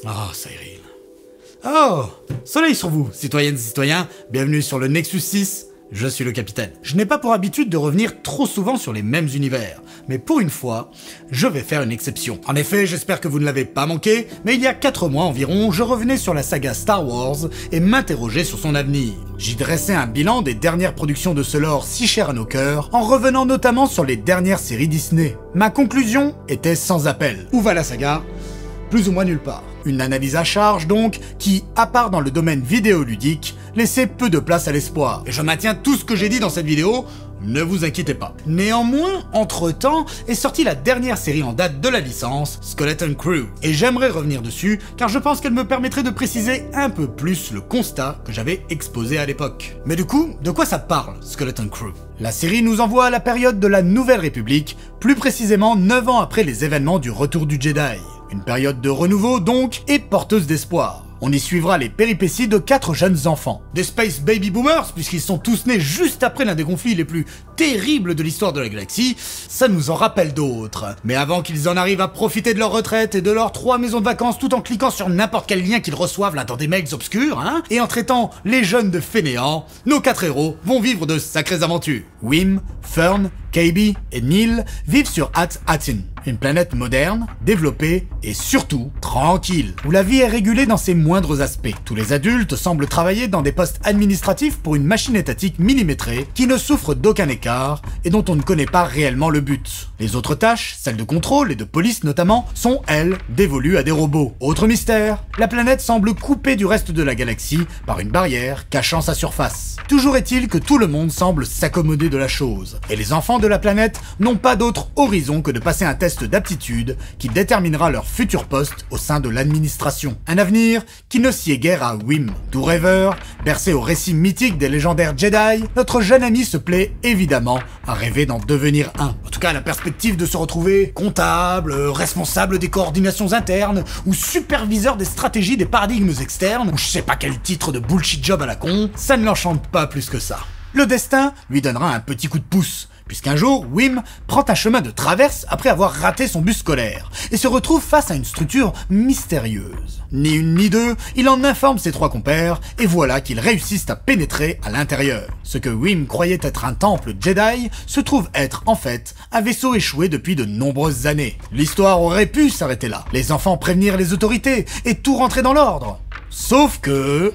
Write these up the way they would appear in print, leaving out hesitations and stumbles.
Ah, Cyril. Oh, soleil sur vous, citoyennes et citoyens, bienvenue sur le Nexus 6, je suis le capitaine. Je n'ai pas pour habitude de revenir trop souvent sur les mêmes univers, mais pour une fois, je vais faire une exception. En effet, j'espère que vous ne l'avez pas manqué, mais il y a 4 mois environ, je revenais sur la saga Star Wars et m'interrogeais sur son avenir. J'y dressais un bilan des dernières productions de ce lore si cher à nos cœurs, en revenant notamment sur les dernières séries Disney. Ma conclusion était sans appel. Où va la saga ? Plus ou moins nulle part. Une analyse à charge donc, qui, à part dans le domaine vidéoludique, laissait peu de place à l'espoir. Et je maintiens tout ce que j'ai dit dans cette vidéo, ne vous inquiétez pas. Néanmoins, entre-temps, est sortie la dernière série en date de la licence, Skeleton Crew. Et j'aimerais revenir dessus, car je pense qu'elle me permettrait de préciser un peu plus le constat que j'avais exposé à l'époque. Mais du coup, de quoi ça parle, Skeleton Crew ? La série nous envoie à la période de la Nouvelle République, plus précisément 9 ans après les événements du Retour du Jedi. Une période de renouveau donc, et porteuse d'espoir. On y suivra les péripéties de 4 jeunes enfants. Des Space Baby Boomers, puisqu'ils sont tous nés juste après l'un des conflits les plus terribles de l'histoire de la galaxie, ça nous en rappelle d'autres. Mais avant qu'ils en arrivent à profiter de leur retraite et de leurs 3 maisons de vacances tout en cliquant sur n'importe quel lien qu'ils reçoivent là dans des mails obscurs, et en traitant les jeunes de fainéants, nos 4 héros vont vivre de sacrées aventures. Wim, Fern, KB et Neil vivent sur At-Atin, une planète moderne, développée et surtout tranquille, où la vie est régulée dans ses moindres aspects. Tous les adultes semblent travailler dans des postes administratifs pour une machine étatique millimétrée qui ne souffre d'aucun écart et dont on ne connaît pas réellement le but. Les autres tâches, celles de contrôle et de police notamment, sont elles dévolues à des robots. Autre mystère, la planète semble coupée du reste de la galaxie par une barrière cachant sa surface. Toujours est-il que tout le monde semble s'accommoder de la chose, et les enfants de la planète n'ont pas d'autre horizon que de passer un test d'aptitude qui déterminera leur futur poste au sein de l'administration. Un avenir qui ne sied guère à Wim. Tout rêveur, bercé au récit mythique des légendaires Jedi, notre jeune ami se plaît évidemment à rêver d'en devenir un. En tout cas, la perspective de se retrouver comptable, responsable des coordinations internes, ou superviseur des stratégies des paradigmes externes, ou je sais pas quel titre de bullshit job à la con, ça ne l'enchante pas plus que ça. Le destin lui donnera un petit coup de pouce, puisqu'un jour, Wim prend un chemin de traverse après avoir raté son bus scolaire, et se retrouve face à une structure mystérieuse. Ni une ni deux, il en informe ses 3 compères, et voilà qu'ils réussissent à pénétrer à l'intérieur. Ce que Wim croyait être un temple Jedi se trouve être, en fait, un vaisseau échoué depuis de nombreuses années. L'histoire aurait pu s'arrêter là, les enfants prévenir les autorités, et tout rentrer dans l'ordre. Sauf que...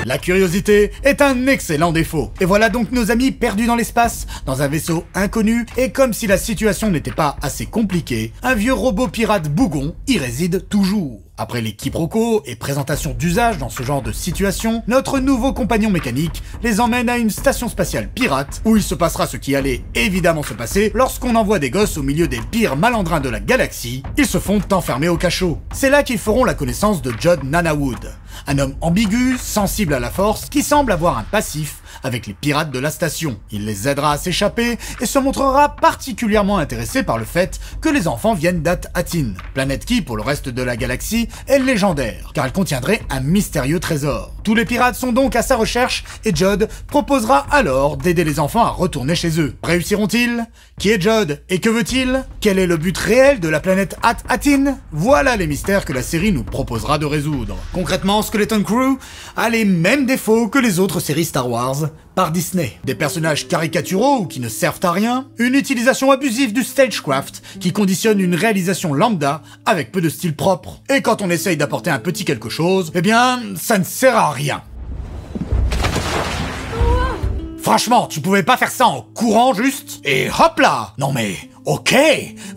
la curiosité est un excellent défaut. Et voilà donc nos amis perdus dans l'espace, dans un vaisseau inconnu, et comme si la situation n'était pas assez compliquée, un vieux robot pirate bougon y réside toujours. Après les quiproquos et présentations d'usage dans ce genre de situation, notre nouveau compagnon mécanique les emmène à une station spatiale pirate, où il se passera ce qui allait évidemment se passer lorsqu'on envoie des gosses au milieu des pires malandrins de la galaxie. Ils se font enfermer au cachot. C'est là qu'ils feront la connaissance de Jod Nanawood, un homme ambigu, sensible à la force, qui semble avoir un passif avec les pirates de la station. Il les aidera à s'échapper et se montrera particulièrement intéressé par le fait que les enfants viennent d'At-Atin, planète qui, pour le reste de la galaxie, est légendaire, car elle contiendrait un mystérieux trésor. Tous les pirates sont donc à sa recherche et Jod proposera alors d'aider les enfants à retourner chez eux. Réussiront-ils ? Qui est Jod et que veut-il ? Quel est le but réel de la planète At-Atin ? Voilà les mystères que la série nous proposera de résoudre. Concrètement, Skeleton Crew a les mêmes défauts que les autres séries Star Wars par Disney. Des personnages caricaturaux ou qui ne servent à rien, une utilisation abusive du stagecraft qui conditionne une réalisation lambda avec peu de style propre. Et quand on essaye d'apporter un petit quelque chose, eh bien, ça ne sert à rien. Franchement, tu pouvais pas faire ça en courant juste ? Et hop là ! Non mais... ok,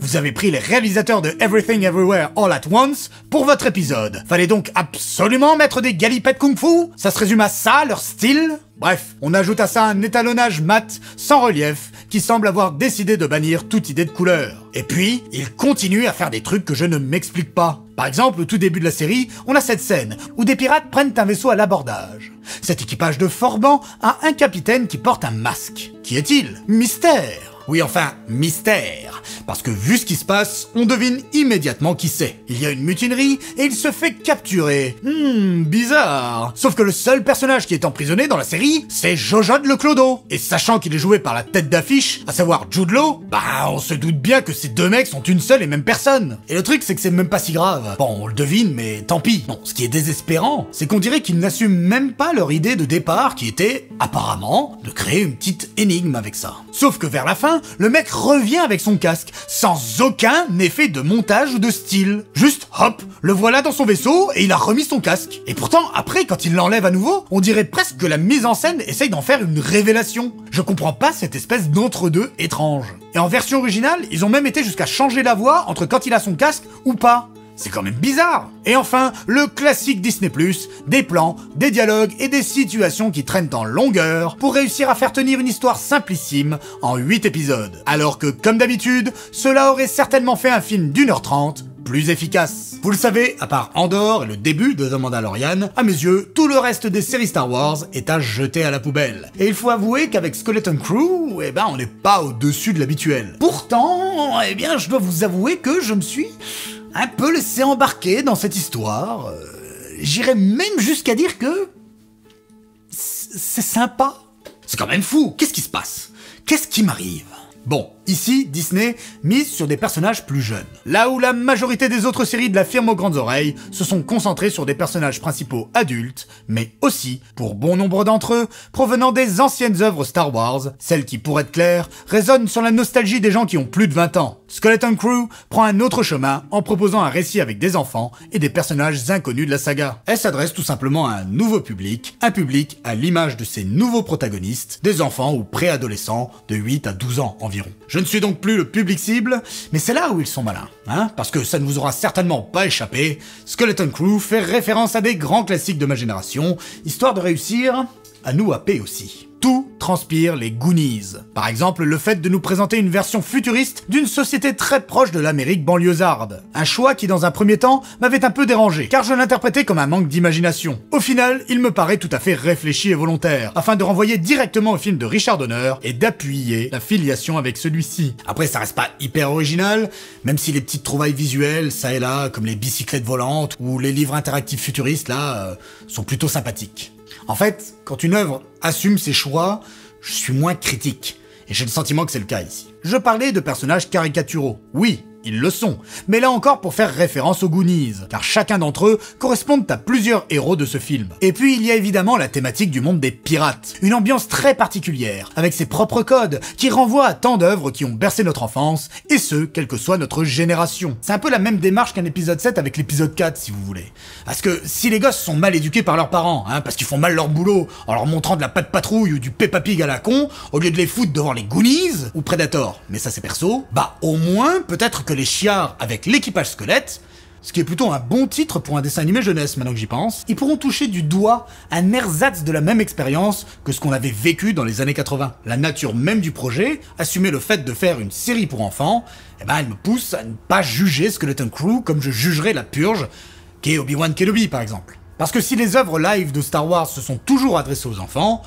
vous avez pris les réalisateurs de Everything Everywhere All at Once pour votre épisode. Fallait donc absolument mettre des galipettes kung-fu ? Ça se résume à ça, leur style ? Bref, on ajoute à ça un étalonnage mat, sans relief, qui semble avoir décidé de bannir toute idée de couleur. Et puis, il continue à faire des trucs que je ne m'explique pas. Par exemple, au tout début de la série, on a cette scène où des pirates prennent un vaisseau à l'abordage. Cet équipage de Forban a un capitaine qui porte un masque. Qui est-il ? Mystère. Oui, enfin, mystère. Parce que vu ce qui se passe, on devine immédiatement qui c'est. Il y a une mutinerie et il se fait capturer. Bizarre. Sauf que le seul personnage qui est emprisonné dans la série, c'est Jojod le Clodo. Et sachant qu'il est joué par la tête d'affiche, à savoir Jude Law, bah on se doute bien que ces deux mecs sont une seule et même personne. Et le truc, c'est que c'est même pas si grave. Bon, on le devine, mais tant pis. Bon, ce qui est désespérant, c'est qu'on dirait qu'ils n'assument même pas leur idée de départ qui était, apparemment, de créer une petite énigme avec ça. Sauf que vers la fin, le mec revient avec son casque, sans aucun effet de montage ou de style. Juste, hop, le voilà dans son vaisseau et il a remis son casque. Et pourtant, après, quand il l'enlève à nouveau, on dirait presque que la mise en scène essaye d'en faire une révélation. Je comprends pas cette espèce d'entre-deux étrange. Et en version originale, ils ont même été jusqu'à changer la voix entre quand il a son casque ou pas. C'est quand même bizarre. Et enfin, le classique Disney+, des plans, des dialogues et des situations qui traînent en longueur pour réussir à faire tenir une histoire simplissime en 8 épisodes. Alors que, comme d'habitude, cela aurait certainement fait un film d'1h30 plus efficace. Vous le savez, à part Andor et le début de The Mandalorian, à mes yeux, tout le reste des séries Star Wars est à jeter à la poubelle. Et il faut avouer qu'avec Skeleton Crew, on n'est pas au-dessus de l'habituel. Pourtant, je dois vous avouer que je me suis un peu laissé embarquer dans cette histoire. J'irais même jusqu'à dire que c'est sympa. C'est quand même fou. Qu'est-ce qui se passe? Qu'est-ce qui m'arrive? Bon, ici, Disney mise sur des personnages plus jeunes. Là où la majorité des autres séries de la firme aux grandes oreilles se sont concentrées sur des personnages principaux adultes, mais aussi, pour bon nombre d'entre eux, provenant des anciennes œuvres Star Wars, celles qui, pour être claires, résonnent sur la nostalgie des gens qui ont plus de 20 ans. Skeleton Crew prend un autre chemin en proposant un récit avec des enfants et des personnages inconnus de la saga. Elle s'adresse tout simplement à un nouveau public, un public à l'image de ses nouveaux protagonistes, des enfants ou préadolescents de 8 à 12 ans environ. Je ne suis donc plus le public cible, mais c'est là où ils sont malins, parce que ça ne vous aura certainement pas échappé, Skeleton Crew fait référence à des grands classiques de ma génération, histoire de réussir à nous happer aussi. Tout transpire les Goonies. Par exemple, le fait de nous présenter une version futuriste d'une société très proche de l'Amérique banlieusarde. Un choix qui, dans un premier temps, m'avait un peu dérangé, car je l'interprétais comme un manque d'imagination. Au final, il me paraît tout à fait réfléchi et volontaire, afin de renvoyer directement au film de Richard Donner et d'appuyer la filiation avec celui-ci. Après, ça reste pas hyper original, même si les petites trouvailles visuelles, ça et là, comme les bicyclettes volantes ou les livres interactifs futuristes, là, sont plutôt sympathiques. En fait, quand une œuvre assume ses choix, je suis moins critique. Et j'ai le sentiment que c'est le cas ici. Je parlais de personnages caricaturaux. Oui, ils le sont. Mais là encore pour faire référence aux Goonies, car chacun d'entre eux correspondent à plusieurs héros de ce film. Et puis il y a évidemment la thématique du monde des pirates. Une ambiance très particulière, avec ses propres codes, qui renvoie à tant d'œuvres qui ont bercé notre enfance, et ce, quelle que soit notre génération. C'est un peu la même démarche qu'un épisode 7 avec l'épisode 4, si vous voulez. Parce que si les gosses sont mal éduqués par leurs parents, parce qu'ils font mal leur boulot, en leur montrant de la Pat' Patrouille ou du Peppa Pig à la con, au lieu de les foutre devant les Goonies, ou Predator, mais ça c'est perso, bah au moins, peut-être que les chiards avec l'équipage squelette, ce qui est plutôt un bon titre pour un dessin animé jeunesse maintenant que j'y pense, ils pourront toucher du doigt un ersatz de la même expérience que ce qu'on avait vécu dans les années 80. La nature même du projet, assumer le fait de faire une série pour enfants, elle me pousse à ne pas juger Skeleton Crew comme je jugerais La Purge, qu'est Obi-Wan Kenobi par exemple. Parce que si les œuvres live de Star Wars se sont toujours adressées aux enfants,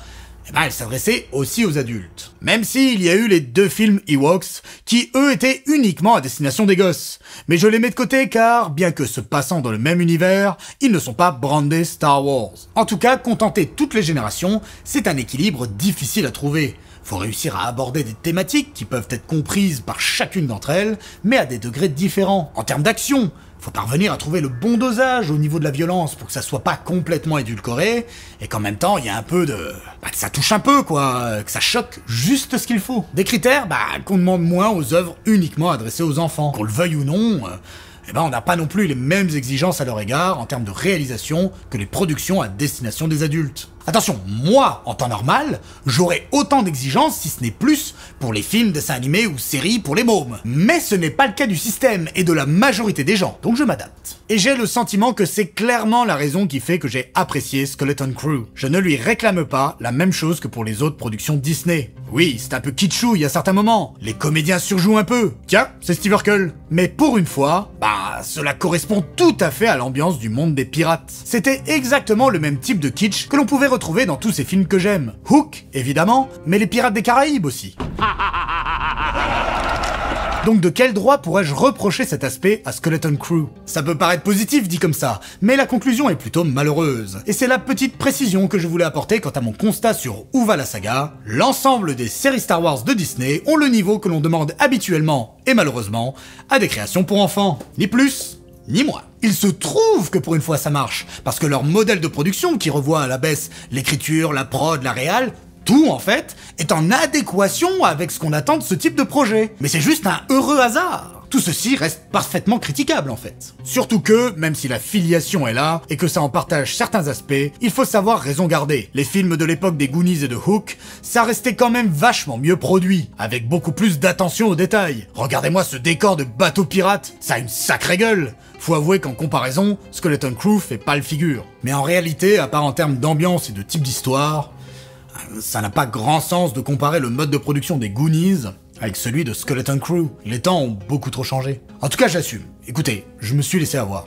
elle s'adressait aussi aux adultes. Même s'il y a eu les 2 films Ewoks, qui eux étaient uniquement à destination des gosses. Mais je les mets de côté car, bien que se passant dans le même univers, ils ne sont pas brandés Star Wars. En tout cas, contenter toutes les générations, c'est un équilibre difficile à trouver. Faut réussir à aborder des thématiques qui peuvent être comprises par chacune d'entre elles, mais à des degrés différents. En termes d'action, faut parvenir à trouver le bon dosage au niveau de la violence pour que ça soit pas complètement édulcoré, et qu'en même temps, il y a un peu de... que ça touche un peu, quoi, que ça choque juste ce qu'il faut. Des critères, qu'on demande moins aux œuvres uniquement adressées aux enfants. Qu'on le veuille ou non, on n'a pas non plus les mêmes exigences à leur égard en termes de réalisation que les productions à destination des adultes. Attention, moi, en temps normal, j'aurais autant d'exigences, si ce n'est plus, pour les films, dessins animés ou séries pour les mômes. Mais ce n'est pas le cas du système et de la majorité des gens, donc je m'adapte. Et j'ai le sentiment que c'est clairement la raison qui fait que j'ai apprécié Skeleton Crew. Je ne lui réclame pas la même chose que pour les autres productions Disney. Oui, c'est un peu kitschouille à certains moments. Les comédiens surjouent un peu. Tiens, c'est Steve Urkel. Mais pour une fois, cela correspond tout à fait à l'ambiance du monde des pirates. C'était exactement le même type de kitsch que l'on pouvait retrouver dans tous ces films que j'aime. Hook, évidemment, mais les Pirates des Caraïbes aussi. Donc de quel droit pourrais-je reprocher cet aspect à Skeleton Crew? Ça peut paraître positif dit comme ça, mais la conclusion est plutôt malheureuse. Et c'est la petite précision que je voulais apporter quant à mon constat sur où va la saga. L'ensemble des séries Star Wars de Disney ont le niveau que l'on demande habituellement, et malheureusement, à des créations pour enfants. Ni plus, ni moins. Il se trouve que pour une fois ça marche, parce que leur modèle de production qui revoit à la baisse l'écriture, la prod, la réal, tout en fait, est en adéquation avec ce qu'on attend de ce type de projet. Mais c'est juste un heureux hasard. Tout ceci reste parfaitement critiquable en fait. Surtout que, même si la filiation est là, et que ça en partage certains aspects, il faut savoir raison garder. Les films de l'époque des Goonies et de Hook, ça restait quand même vachement mieux produit, avec beaucoup plus d'attention aux détails. Regardez-moi ce décor de bateau pirate, ça a une sacrée gueule. Faut avouer qu'en comparaison, Skeleton Crew fait pas le figure. Mais en réalité, à part en termes d'ambiance et de type d'histoire, ça n'a pas grand sens de comparer le mode de production des Goonies avec celui de Skeleton Crew. Les temps ont beaucoup trop changé. En tout cas, j'assume. Écoutez, je me suis laissé avoir.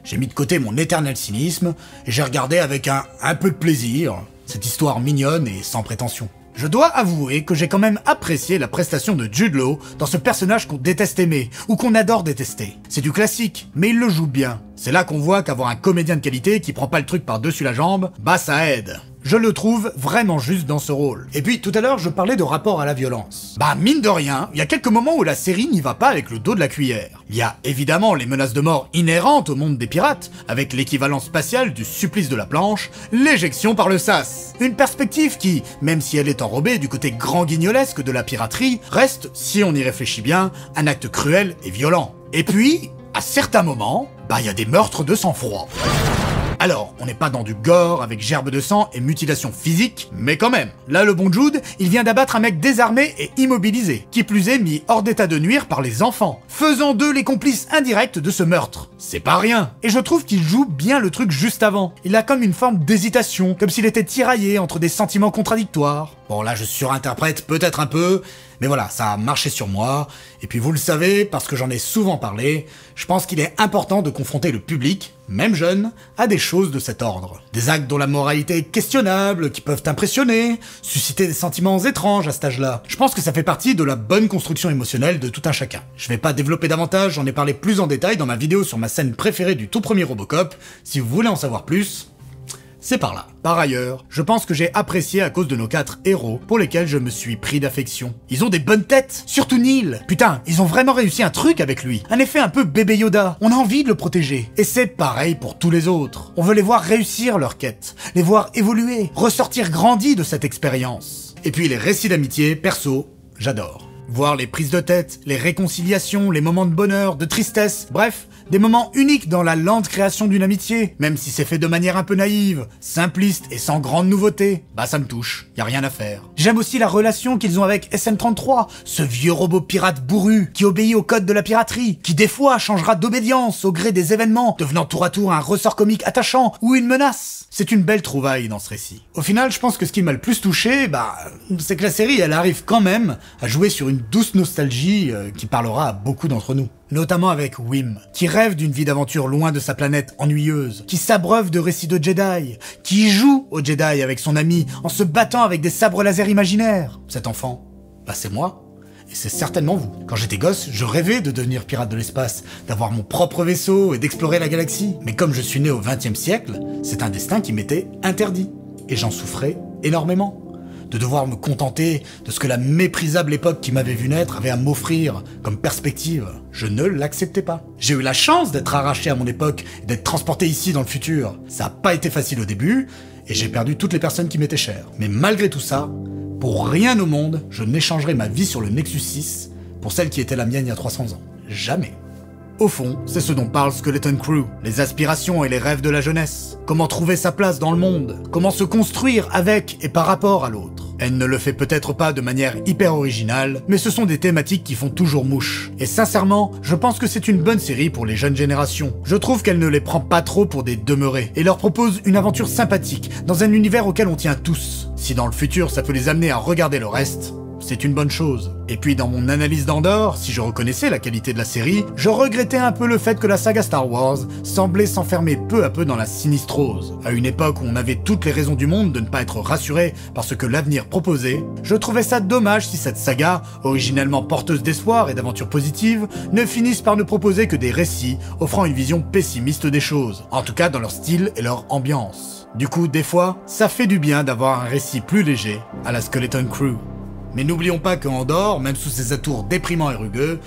J'ai mis de côté mon éternel cynisme et j'ai regardé avec un peu de plaisir cette histoire mignonne et sans prétention. Je dois avouer que j'ai quand même apprécié la prestation de Jude Law dans ce personnage qu'on déteste aimer, ou qu'on adore détester. C'est du classique, mais il le joue bien. C'est là qu'on voit qu'avoir un comédien de qualité qui prend pas le truc par-dessus la jambe, bah ça aide. Je le trouve vraiment juste dans ce rôle. Et puis tout à l'heure je parlais de rapport à la violence. Bah mine de rien, il y a quelques moments où la série n'y va pas avec le dos de la cuillère. Il y a évidemment les menaces de mort inhérentes au monde des pirates, avec l'équivalent spatial du supplice de la planche, l'éjection par le sas. Une perspective qui, même si elle est enrobée du côté grand guignolesque de la piraterie, reste, si on y réfléchit bien, un acte cruel et violent. Et puis, à certains moments, bah il y a des meurtres de sang-froid. Alors, on n'est pas dans du gore avec gerbe de sang et mutilation physique, mais quand même. Là, le bon Jude, il vient d'abattre un mec désarmé et immobilisé, qui plus est mis hors d'état de nuire par les enfants, faisant d'eux les complices indirects de ce meurtre. C'est pas rien. Et je trouve qu'il joue bien le truc juste avant. Il a comme une forme d'hésitation, comme s'il était tiraillé entre des sentiments contradictoires. Bon, là, je surinterprète peut-être un peu, mais voilà, ça a marché sur moi. Et puis vous le savez, parce que j'en ai souvent parlé, je pense qu'il est important de confronter le public, même jeune, à des choses de cet ordre. Des actes dont la moralité est questionnable, qui peuvent impressionner, susciter des sentiments étranges à cet âge-là. Je pense que ça fait partie de la bonne construction émotionnelle de tout un chacun. Je vais pas développer davantage, j'en ai parlé plus en détail dans ma vidéo sur ma scène préférée du tout premier Robocop. Si vous voulez en savoir plus, c'est par là. Par ailleurs, je pense que j'ai apprécié à cause de nos 4 héros pour lesquels je me suis pris d'affection. Ils ont des bonnes têtes, surtout Neil. Putain, ils ont vraiment réussi un truc avec lui. Un effet un peu bébé Yoda. On a envie de le protéger. Et c'est pareil pour tous les autres. On veut les voir réussir leur quête, les voir évoluer, ressortir grandis de cette expérience. Et puis les récits d'amitié, perso, j'adore. Voir les prises de tête, les réconciliations, les moments de bonheur, de tristesse, bref, des moments uniques dans la lente création d'une amitié, même si c'est fait de manière un peu naïve, simpliste et sans grande nouveauté, bah ça me touche, y a rien à faire. J'aime aussi la relation qu'ils ont avec SM-33, ce vieux robot pirate bourru, qui obéit au code de la piraterie, qui des fois changera d'obédience au gré des événements, devenant tour à tour un ressort comique attachant ou une menace. C'est une belle trouvaille dans ce récit. Au final, je pense que ce qui m'a le plus touché, bah, c'est que la série, elle arrive quand même à jouer sur une douce nostalgie qui parlera à beaucoup d'entre nous. Notamment avec Wim, qui rêve d'une vie d'aventure loin de sa planète ennuyeuse, qui s'abreuve de récits de Jedi, qui joue au Jedi avec son ami en se battant avec des sabres laser imaginaires. Cet enfant, bah c'est moi. Et c'est certainement vous. Quand j'étais gosse, je rêvais de devenir pirate de l'espace, d'avoir mon propre vaisseau et d'explorer la galaxie. Mais comme je suis né au XXe siècle, c'est un destin qui m'était interdit. Et j'en souffrais énormément. De devoir me contenter de ce que la méprisable époque qui m'avait vu naître avait à m'offrir comme perspective. Je ne l'acceptais pas. J'ai eu la chance d'être arraché à mon époque et d'être transporté ici dans le futur. Ça n'a pas été facile au début, et j'ai perdu toutes les personnes qui m'étaient chères. Mais malgré tout ça, pour rien au monde, je n'échangerai ma vie sur le Nexus 6 pour celle qui était la mienne il y a 300 ans. Jamais. Au fond, c'est ce dont parle Skeleton Crew, les aspirations et les rêves de la jeunesse. Comment trouver sa place dans le monde, comment se construire avec et par rapport à l'autre. Elle ne le fait peut-être pas de manière hyper originale, mais ce sont des thématiques qui font toujours mouche. Et sincèrement, je pense que c'est une bonne série pour les jeunes générations. Je trouve qu'elle ne les prend pas trop pour des demeurés, et leur propose une aventure sympathique, dans un univers auquel on tient tous. Si dans le futur ça peut les amener à regarder le reste, c'est une bonne chose. Et puis dans mon analyse d'Andor, si je reconnaissais la qualité de la série, je regrettais un peu le fait que la saga Star Wars semblait s'enfermer peu à peu dans la sinistrose. À une époque où on avait toutes les raisons du monde de ne pas être rassuré par ce que l'avenir proposait, je trouvais ça dommage si cette saga, originellement porteuse d'espoir et d'aventures positives, ne finisse par ne proposer que des récits offrant une vision pessimiste des choses, en tout cas dans leur style et leur ambiance. Du coup, des fois, ça fait du bien d'avoir un récit plus léger à la Skeleton Crew. Mais n'oublions pas que Andor, même sous ses atours déprimants et rugueux,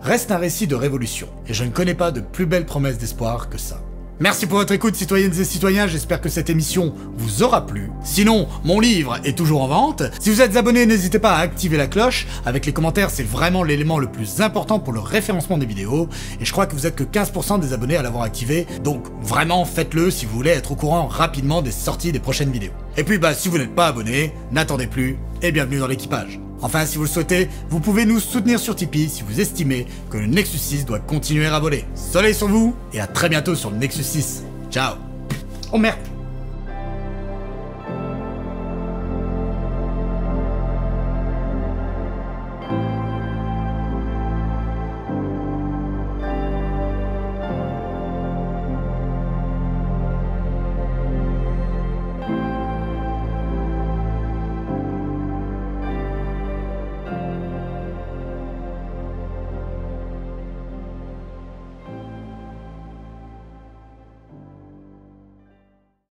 reste un récit de révolution. Et je ne connais pas de plus belle promesse d'espoir que ça. Merci pour votre écoute, citoyennes et citoyens, j'espère que cette émission vous aura plu. Sinon, mon livre est toujours en vente. Si vous êtes abonné, n'hésitez pas à activer la cloche. Avec les commentaires, c'est vraiment l'élément le plus important pour le référencement des vidéos. Et je crois que vous êtes que 15% des abonnés à l'avoir activé. Donc vraiment, faites-le si vous voulez être au courant rapidement des sorties des prochaines vidéos. Et puis si vous n'êtes pas abonné, n'attendez plus et bienvenue dans l'équipage. Enfin, si vous le souhaitez, vous pouvez nous soutenir sur Tipeee si vous estimez que le Nexus 6 doit continuer à voler. Soleil sur vous et à très bientôt sur le Nexus 6. Ciao. Oh merde.